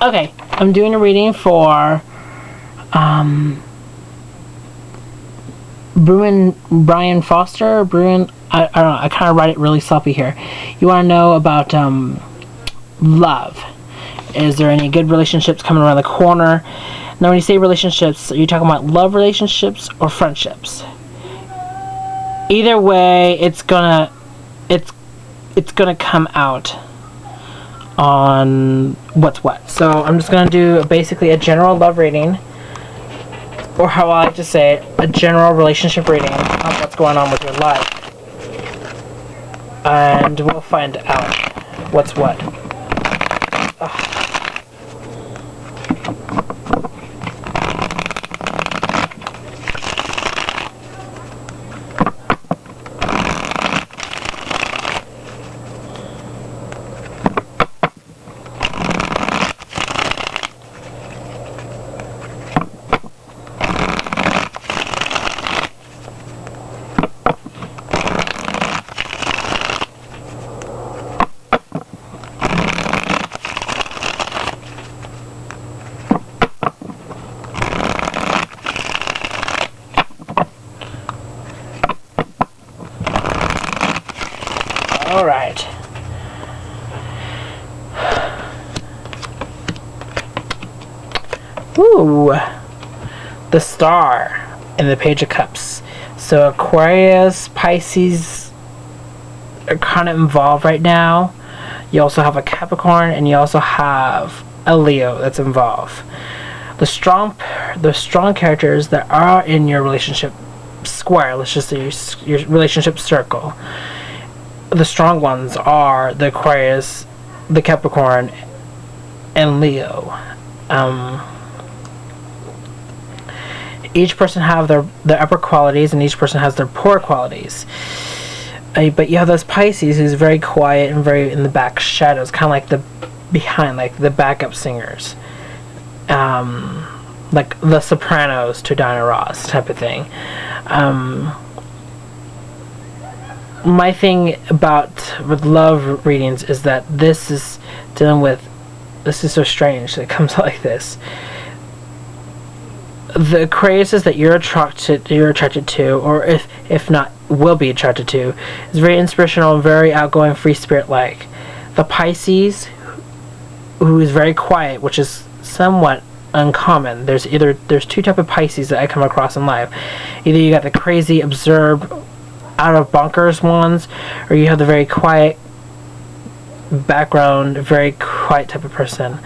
Okay, I'm doing a reading for Bruinfoster. I don't know, I kind of write it really sloppy here. You want to know about love. Is there any good relationships coming around the corner? Now, when you say relationships, are you talking about love relationships or friendships? Either way, it's gonna come out on what's what. So I'm just gonna do basically a general love reading, or how I like to say it, a general relationship reading on what's going on with your life, and we'll find out what's what. Ugh. Alright. Ooh. The Star and the Page of Cups. So Aquarius, Pisces are kind of involved right now. You also have a Capricorn, and you also have a Leo that's involved. The strong characters that are in your relationship square, let's just say your relationship circle. The strong ones are the Aquarius, the Capricorn, and Leo. Each person have their upper qualities, and each person has their poor qualities. But you have those Pisces who's very quiet and very in the back shadows, kind of like the behind, like the backup singers, like the Sopranos to Diana Ross type of thing. My thing with love readings is that this is so strange that it comes out like this. The Aquariuses that you're attracted to, or if not will be attracted to, is very inspirational and very outgoing, free spirit like. The Pisces, who is very quiet, which is somewhat uncommon. There's two types of Pisces that I come across in life. Either you got the crazy, absurd, out of bonkers ones, or you have the very quiet background, very quiet type of person,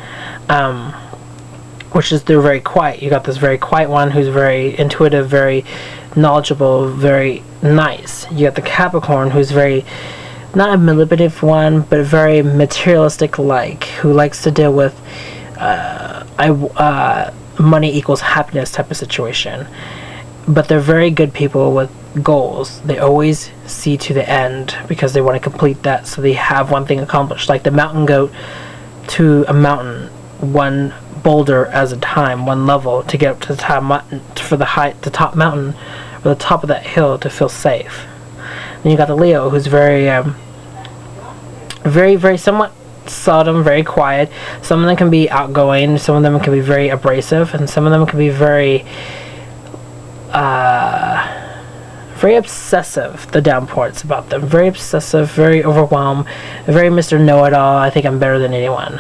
which is they're very quiet. You got this very quiet one who's very intuitive, very knowledgeable, very nice. You got the Capricorn who's very, not a manipulative one, but very materialistic like, who likes to deal with money equals happiness type of situation. But they're very good people with goals. They always see to the end because they want to complete that, so they have one thing accomplished. Like the mountain goat to a mountain, one boulder at a time, one level to get up to the top mountain, for the top mountain, or the top of that hill to feel safe. Then you got the Leo, who's very somewhat seldom, very quiet. Some of them can be outgoing, some of them can be very abrasive, and some of them can be very obsessive. The downports about them, very obsessive, very overwhelmed, very Mr. Know-it-all. I think I'm better than anyone.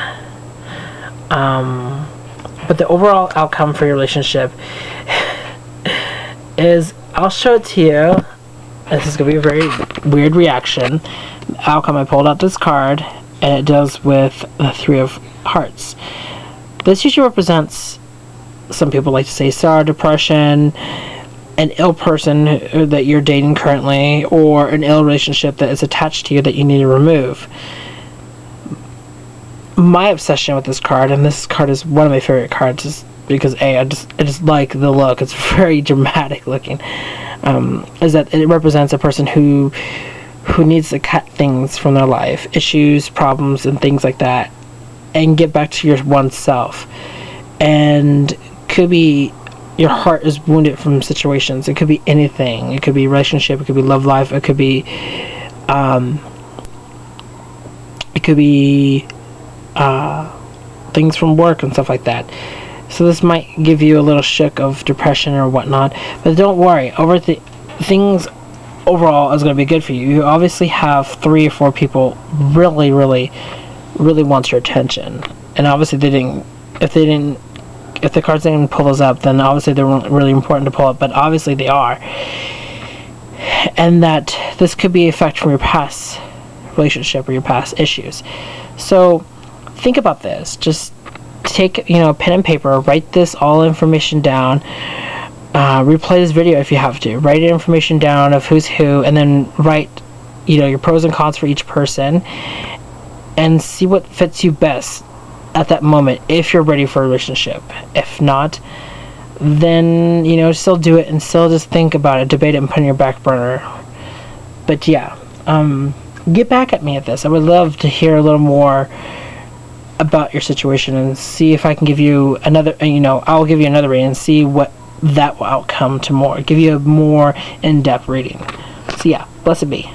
But the overall outcome for your relationship is, I'll show it to you. This is going to be a very weird reaction. The outcome, I pulled out this card, and it deals with the Three of Hearts. This usually represents, some people like to say, sorrow, depression, an ill person that you're dating currently, or an ill relationship that is attached to you that you need to remove. My obsession with this card, and this card is one of my favorite cards, is because I just like the look. It's very dramatic looking. Is that it represents a person who needs to cut things from their life, issues, problems, and things like that, and get back to your one self. And could be your heart is wounded from situations. It could be anything. It could be relationship. It could be love life. It could be things from work and stuff like that. So this might give you a little shock of depression or whatnot, but don't worry, things overall is going to be good for you. You obviously have 3 or 4 people really want your attention, and obviously if the cards didn't pull those up, then obviously they're really important to pull up, but obviously they are. And that this could be an effect from your past relationship or your past issues. So think about this. Just take pen and paper, write this all information down, replay this video if you have to, write information down of who's who, and then write your pros and cons for each person, and see what fits you best at that moment if you're ready for a relationship. If not, then still do it and still just think about it, debate it, and put it in your back burner. But yeah, get back at me at this. I would love to hear a little more about your situation and see if I can give you another, I'll give you another reading and see what that will outcome to more, give you a more in-depth reading. So yeah, blessed be.